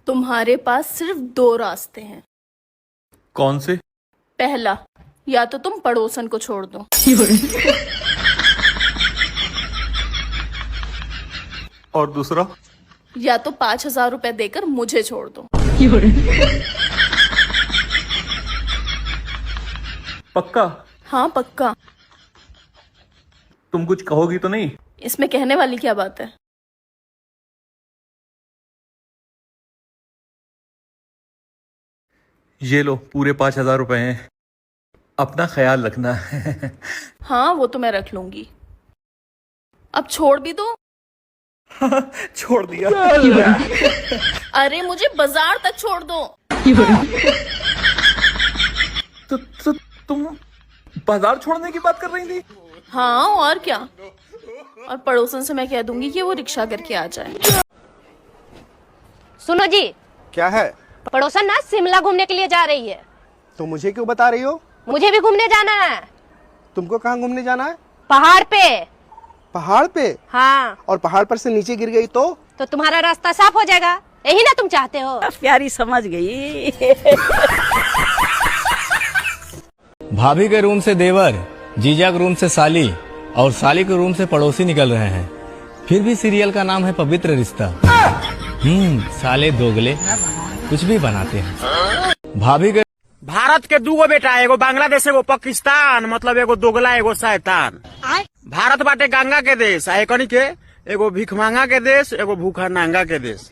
तुम्हारे पास सिर्फ 2 रास्ते हैं। कौन से? पहला, या तो तुम पड़ोसन को छोड़ दो। और दूसरा? या तो 5,000 रुपए देकर मुझे छोड़ दो। पक्का? हाँ पक्का। तुम कुछ कहोगी तो नहीं? इसमें कहने वाली क्या बात है? ये लो, पूरे 5,000 रुपए हैं। अपना ख्याल रखना। हाँ वो तो मैं रख लूंगी। अब छोड़ भी दो। छोड़ दिया। अरे मुझे बाजार तक छोड़ दो। तो तुम बाजार छोड़ने की बात कर रही थी? हाँ और क्या। और पड़ोसन से मैं कह दूंगी कि वो रिक्शा करके आ जाए। सुनो जी। क्या है? पड़ोसन ना शिमला घूमने के लिए जा रही है। तो मुझे क्यों बता रही हो? मुझे भी घूमने जाना है। तुमको कहाँ घूमने जाना है? पहाड़ पे। पहाड़ पे? हाँ। और पहाड़ पर से नीचे गिर गई तो तुम्हारा रास्ता साफ हो जाएगा, यही ना तुम चाहते हो? प्यारी समझ गई। भाभी के रूम से देवर, जीजा के रूम से साली और साली के रूम से पड़ोसी निकल रहे हैं। फिर भी सीरियल का नाम है पवित्र रिश्ता। साले दोगले कुछ भी बनाते हैं। भाभी के भारत के 2 बेटा, एगो बांग्लादेश एगो पाकिस्तान, मतलब एगो दोगला एगो शैतान। भारत बाटे गंगा के देश, एकनी के एगो भिखमांगा के देश, एगो भूखा नांगा के देश।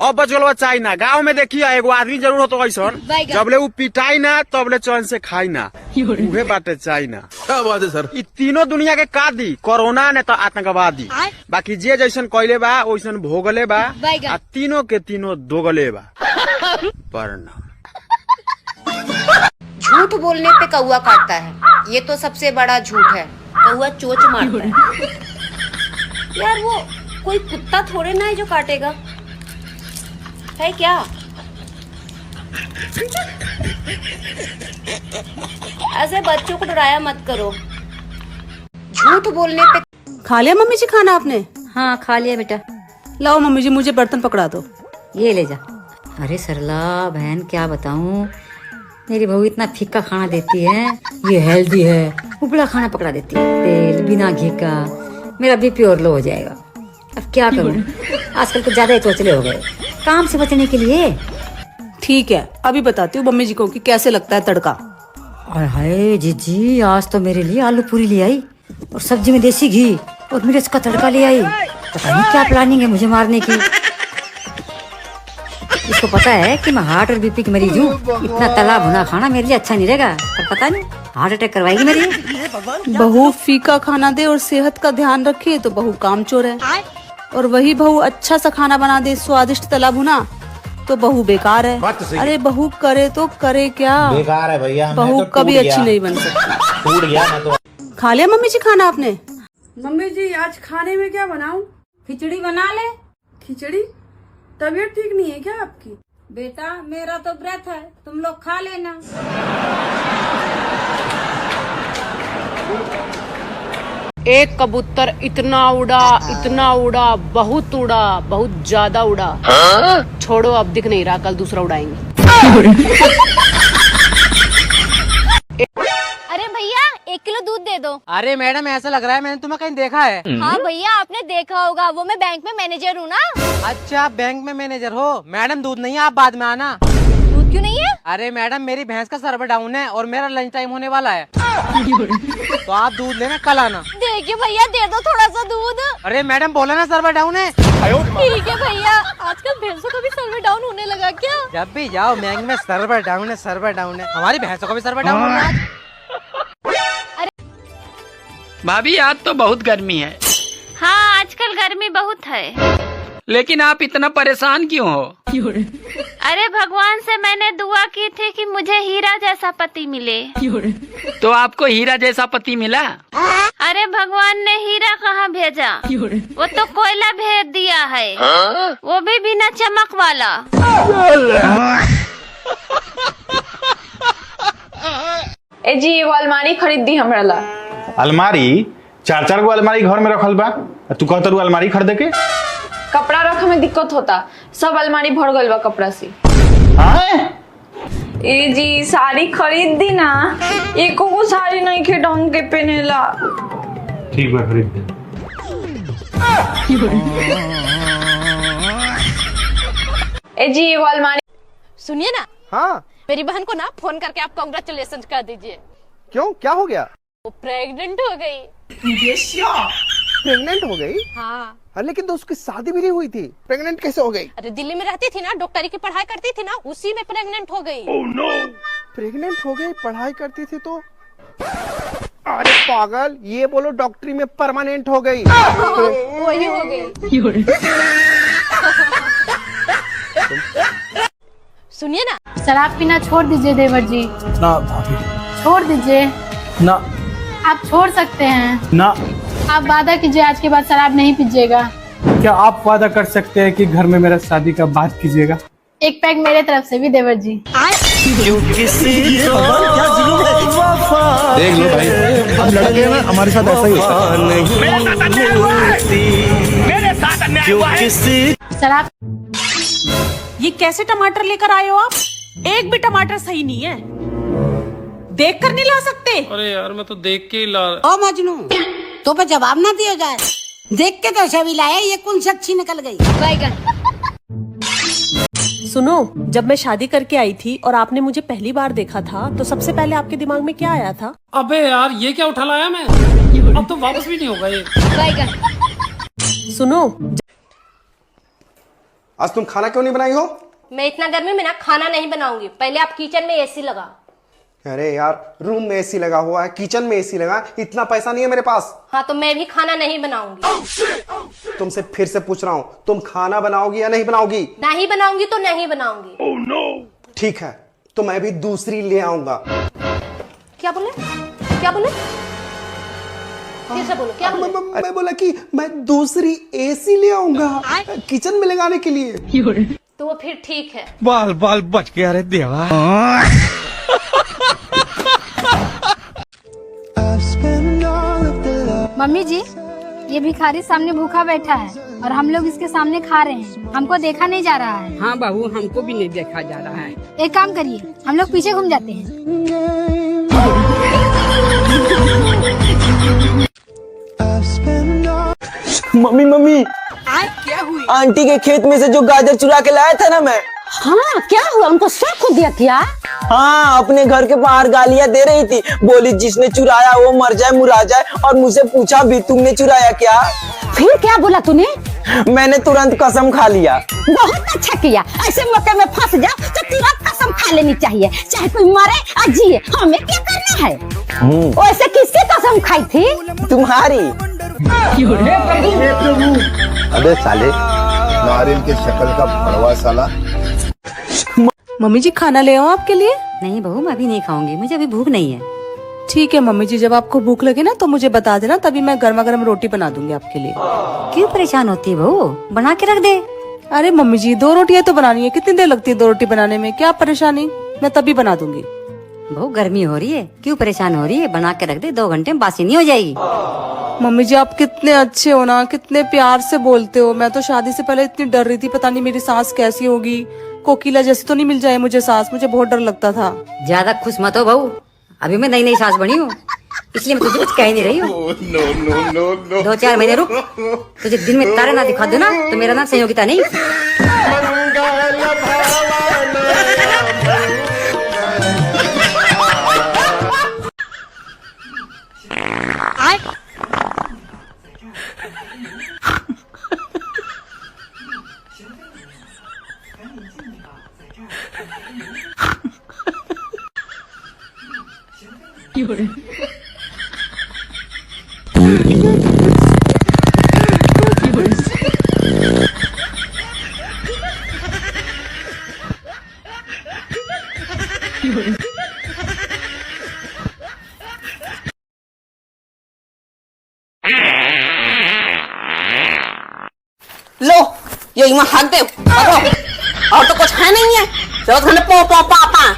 अब बचल चाइना। गांव में देखिए एगो आदमी जरूर होतो ऐसन, जबले उ पिटाई ना तबले चैन से खाई ना, उहे बाटे चाइना। क्या बात है सर? इ तीनों दुनिया के का दी, कोरोना ने तो आतंकवादी। बाकी जे जैसन कइले बा वैसन भोगले बा, आ तीनों के तीनों दोगले बा। प्रणाम। झूठ बोलने पे कौआ काटता है, ये तो सबसे बड़ा झूठ है। कौआ चोंच मारता है। यार वो कोई कुत्ता थोड़े ना है जो काटेगा, है क्या? ऐसे बच्चों को डराया मत करो। झूठ बोलने पे। खा लिया मम्मी जी खाना आपने? हाँ खा लिया बेटा। लाओ मम्मी जी, मुझे बर्तन पकड़ा दो। ये ले जा। अरे सरला बहन क्या बताऊं, मेरी बहू इतना फीका खाना देती है, ये हेल्दी है, उबला खाना पकड़ा देती है, तेल बिना घी का। मेरा बीपी और लो हो जाएगा। अब क्या करूं, आजकल तो ज्यादा ही चोचले हो गए काम से बचने के लिए। ठीक है, अभी बताती हूँ मम्मी जी को कि कैसे लगता है तड़का। और हाय जीजी, आज तो मेरे लिए आलू पूरी ले आई और सब्जी में देसी घी और मिर्च का तड़का ले आई। पता नहीं क्या प्लानिंग है मुझे मारने की। इसको पता है कि मैं हार्ट और बीपी की मरीज हूँ, इतना तला भुना खाना मेरे लिए अच्छा नहीं रहेगा। पर पता नहीं हार्ट अटैक करवाएगी मेरी। बहू फीका खाना दे और सेहत का ध्यान रखे तो बहू कामचोर है, और वही बहू अच्छा सा खाना बना दे, स्वादिष्ट तला भुना, तो बहू बेकार है। अरे बहू करे तो करे क्या, बेकार है भैया। बहू कभी अच्छी नहीं बन सकती। टूट गया मैं तो। खा लिया मम्मी जी खाना आपने? मम्मी जी आज खाने में क्या बनाऊं? खिचड़ी बना ले। खिचड़ी? तबीयत ठीक नहीं है क्या आपकी? बेटा मेरा तो व्रत है, तुम लोग खा लेना। एक कबूतर इतना उड़ा, बहुत उड़ा, बहुत ज्यादा उड़ा। छोड़ो अब दिख नहीं रहा, कल दूसरा उड़ाएंगे। अरे भैया 1 किलो दूध दे दो। अरे मैडम ऐसा लग रहा है मैंने तुम्हें कहीं देखा है। हाँ भैया आपने देखा होगा, वो मैं बैंक में मैनेजर हूँ ना। अच्छा आप बैंक में मैनेजर हो? मैडम दूध नहीं है, आप बाद में आना। दूध क्यों नहीं है? अरे मैडम मेरी भैंस का सर्वर डाउन है और मेरा लंच टाइम होने वाला है। तो आप दूध लेना, कल आना। देखिए भैया दे दो थोड़ा सा दूध। अरे मैडम बोला ना सर्वर डाउन है। ठीक है भैया, आजकल भैंसों का भी सर्वर डाउन होने लगा क्या? जब भी जाओ बैंक में सर्वर डाउन है, हमारी भैंसों का भी सर्वर डाउन होना है। भाभी आज तो बहुत गर्मी है। हाँ आजकल गर्मी बहुत है। लेकिन आप इतना परेशान क्यों हो? अरे भगवान से मैंने दुआ की थी कि मुझे हीरा जैसा पति मिले। तो आपको हीरा जैसा पति मिला? अरे भगवान ने हीरा कहाँ भेजा, वो तो कोयला भेज दिया है, वो भी बिना चमक वाला। ए जी एगो अलमारी खरीद दी हमरा ला। अलमारी? 4-4 गो अलमारी घर में रखल बा, तू कहत अलमारी खरीदे के? कपड़ा रखे में दिक्कत होता, सब अलमारी भर गइल बा कपड़ा से। ए जी साड़ी खरीद दी ना, एको को साड़ी नहीं के ढंग के पहनेला। ठीक है, खरीद दे। ए जी वो अलमारी। सुनिए ना, हाँ मेरी बहन को ना फोन करके आप कांग्रेचुलेशन कर दीजिए। क्यों, क्या हो गया? वो प्रेग्नेंट हो गई। प्रेग्नेंट हो गई? हाँ। अरे लेकिन तो उसकी शादी भी नहीं हुई थी, प्रेग्नेंट कैसे हो गई? अरे दिल्ली में रहती थी ना, डॉक्टरी की पढ़ाई करती थी ना, उसी में प्रेग्नेंट हो गई। oh, no. प्रेग्नेंट हो गई, पढ़ाई करती थी तो? अरे पागल, ये बोलो डॉक्टरी में परमानेंट हो गई। वही हो गई। सुनिए ना, शराब पीना छोड़ दीजिए देवर जी। ना भाभी, छोड़ दीजिए। ना। आप छोड़ सकते हैं। ना। आप वादा कीजिए आज के बाद शराब नहीं पीजिएगा। क्या आप वादा कर सकते हैं कि घर में मेरा शादी का बात कीजिएगा? एक पैक मेरे तरफ से भी देवर जी। देख लो भाई, हम लड़के हैं ना, हमारे साथ ऐसा ही होता है। शराब। ये कैसे टमाटर लेकर आए हो आप? एक भी टमाटर सही नहीं है, देख कर नहीं ला सकते? अरे यार मैं तो देख के ही ला। ओ मजनू, तो पे जवाब ना दिया जाए, देख के तो सभी लाया, ये कौन सी अच्छी निकल गई? सुनो, जब मैं शादी करके आई थी और आपने मुझे पहली बार देखा था तो सबसे पहले आपके दिमाग में क्या आया था? अबे यार ये क्या उठा लाया मैं, अब तो वापस भी नहीं होगा ये। सुनो, आज तुम खाना क्यों नहीं बनाई हो? मैं इतना गर्मी में ना खाना नहीं बनाऊंगी, पहले आप किचन में एसी लगा। अरे यार, रूम में एसी लगा हुआ है, किचन में एसी लगा, इतना पैसा नहीं है मेरे पास। हाँ तो मैं भी खाना नहीं बनाऊंगी। तुमसे फिर से पूछ रहा हूँ, तुम खाना बनाओगी या नहीं बनाओगी? नहीं बनाऊंगी तो नहीं बनाऊंगी। ठीक है, तो मैं भी दूसरी ले आऊंगा। क्या बोले? क्या बोले? फिर से बोलो, क्या बोले? मैं बोला कि मैं दूसरी एसी ले आऊंगा किचन में लगाने के लिए। तो वो फिर ठीक है। बाल बाल बच गया रे देवा। मम्मी जी, ये भिखारी सामने भूखा बैठा है और हम लोग इसके सामने खा रहे हैं, हमको देखा नहीं जा रहा है। हाँ बहू, हमको भी नहीं देखा जा रहा है। एक काम करिए, हम लोग पीछे घूम जाते हैं। मम्मी मम्मी, क्या हुई? आंटी के खेत में से जो गाजर चुरा के लाया था ना मैं। हाँ क्या हुआ, हमको सब खुद दिया क्या? हाँ, अपने घर के बाहर गालियां दे रही थी, बोली जिसने चुराया वो मर जाए मुरा जाए, और मुझसे पूछा भी तुमने चुराया क्या? फिर क्या बोला तूने? मैंने तुरंत कसम खा लिया। बहुत अच्छा किया, ऐसे मौके में फंस जा तो तुरंत कसम खा लेनी चाहिए, चाहे कोई मरे या जिए, हमें क्या करना है? वैसे किसकी कसम खाई थी? तुम्हारी। अबे साले, नारियल के शक्ल का भड़वा साला। मम्मी जी खाना ले आओ आपके लिए? नहीं बहू, मैं अभी नहीं खाऊंगी, मुझे अभी भूख नहीं है। ठीक है मम्मी जी, जब आपको भूख लगे ना तो मुझे बता देना, तभी मैं गर्मा गर्म रोटी बना दूंगी आपके लिए। क्यों परेशान होती है बहू, बना के रख दे। अरे मम्मी जी, 2 रोटियां तो बनानी है, कितनी देर लगती है 2 रोटी बनाने में? क्या परेशानी, मैं तभी बना दूंगी। बहू गर्मी हो रही है, क्यों परेशान हो रही है, बना के रख दे, 2 घंटे में बासी नहीं हो जाएगी। मम्मी जी आप कितने अच्छे हो ना, कितने प्यार से बोलते हो। मैं तो शादी से पहले इतनी डर रही थी, पता नहीं मेरी सास कैसी होगी, कोकिला जैसी तो नहीं मिल जाए मुझे सास, मुझे बहुत डर लगता था। ज्यादा खुश मत हो बहू, अभी मैं नई नई सास बनी हूँ, इसलिए मैं तुझे कुछ कह नहीं रही हूँ। 2-4 महीने रुक, तुझे दिन में तारे ना दिखा दो ना तो मेरा नाम संयोगिता नहीं। लो ये इमा हक दे, और तो कुछ है नहीं है, चलो थाने पो पो पापा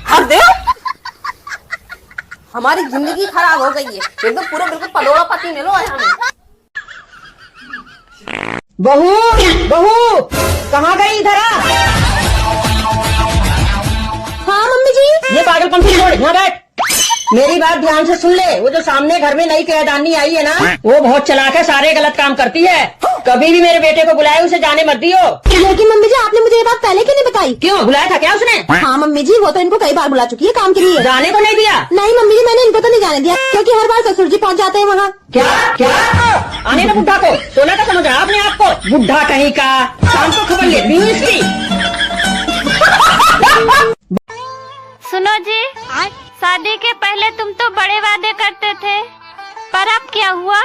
हक दे। हमारी जिंदगी खराब हो गई है एकदम, पूरा बिल्कुल पलोड़ा पति मिलो है हमें। बहू बहू कहाँ गई इधर आ? हाँ मम्मी जी। ये पागलपन से छोड़, यहाँ बैठ। मेरी बात ध्यान से सुन ले। वो जो सामने घर में नई कैदानी आई है ना, वो बहुत चालाक है, सारे गलत काम करती है। कभी भी मेरे बेटे को बुलाए उसे जाने मत दियो। लेकिन मम्मी जी आपने मुझे ये बात पहले क्यों नहीं बताई? क्यों, बुलाया था क्या उसने? हाँ मम्मी जी, वो तो इनको कई बार बुला चुकी है काम के लिए। जाने को नहीं दिया? नहीं मम्मी जी, मैंने इनको तो नहीं जाने दिया, क्योंकि हर बार ससुर जी पहुँच जाते हैं वहाँ। क्या क्या? आने ना बुढ़ा को, सोना का समझा आपने आपको, बुढ़ा कहीं का। शाम को खबर लेती हूँ इसकी। सुनो जी, शादी के पहले तुम तो बड़े वादे करते थे, पर अब क्या हुआ?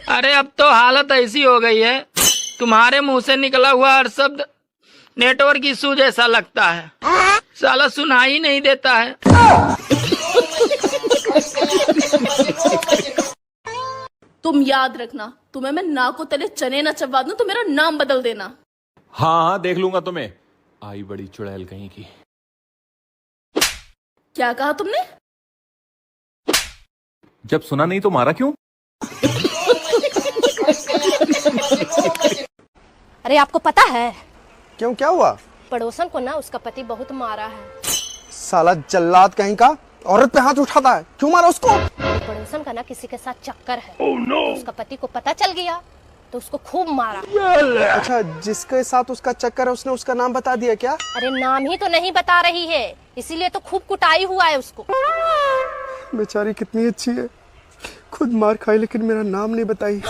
अरे अब तो हालत ऐसी हो गई है, तुम्हारे मुंह से निकला हुआ हर शब्द नेटवर्क इशू जैसा लगता है, साला सुनाई नहीं देता है। तुम याद रखना, तुम्हें मैं नाको तले चने न चबा दूं तो मेरा नाम बदल देना। हाँ देख लूंगा तुम्हें, आई बड़ी चुड़ैल कहीं की। क्या कहा तुमने? जब सुना नहीं तो मारा क्यों? अरे आपको पता है, क्यों, क्या हुआ? पड़ोसन को ना उसका पति बहुत मारा है। साला जल्लाद कहीं का, औरत पे हाथ उठाता है, क्यों मारा उसको? पड़ोसन का ना किसी के साथ चक्कर है। तो उसका पति को पता चल गया तो उसको खूब मारा। अच्छा, जिसके साथ उसका चक्कर है उसने उसका नाम बता दिया क्या? अरे नाम ही तो नहीं बता रही है, इसीलिए तो खूब कुटाई हुआ है उसको। बेचारी कितनी अच्छी है, खुद मार खाई लेकिन मेरा नाम नहीं बताई।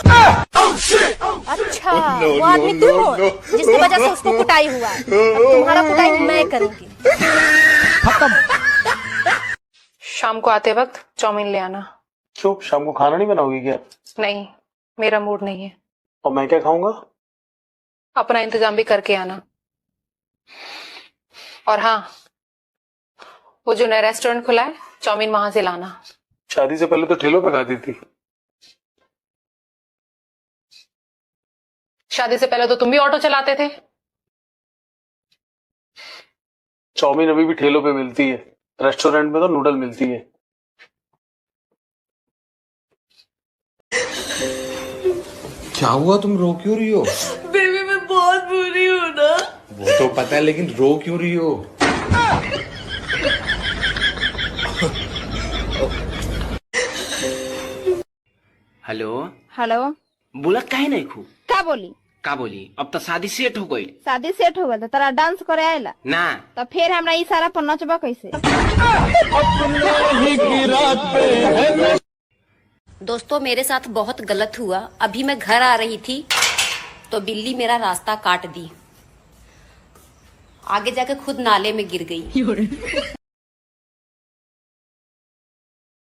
अच्छा, वो आदमी तुम हो जिसकी वजह से उसको कुटाई हुआ है। अब तुम्हारा कुटाई मैं करूंगी। शाम को आते वक्त चाउमीन ले आना। क्यों, शाम को खाना नहीं बनाओगी क्या? नहीं, मेरा मूड नहीं है। और मैं क्या खाऊंगा? अपना इंतजाम भी करके आना। और हाँ, वो जो नया रेस्टोरेंट खुला है, चाउमीन वहां से लाना। शादी से पहले तो ठेलों पे खाती थी। शादी से पहले तो तुम भी ऑटो चलाते थे। चाउमीन अभी भी ठेलों पे मिलती है, रेस्टोरेंट में तो नूडल मिलती है। क्या हुआ, तुम रो क्यों रही हो? बेबी मैं बहुत बुरी हूँ ना। वो तो पता है, लेकिन रो क्यों रही हो? हेलो हेलो, बोला काहे नहीं खू? क्या बोली? का बोली? अब तो शादी सेट हो गई शादी सेट हो गया तो तारा डांस करे आयला ना, तो फिर हमरा इशारा पर नचबा कैसे? दोस्तों, मेरे साथ बहुत गलत हुआ। अभी मैं घर आ रही थी तो बिल्ली मेरा रास्ता काट दी, आगे जाके खुद नाले में गिर गई।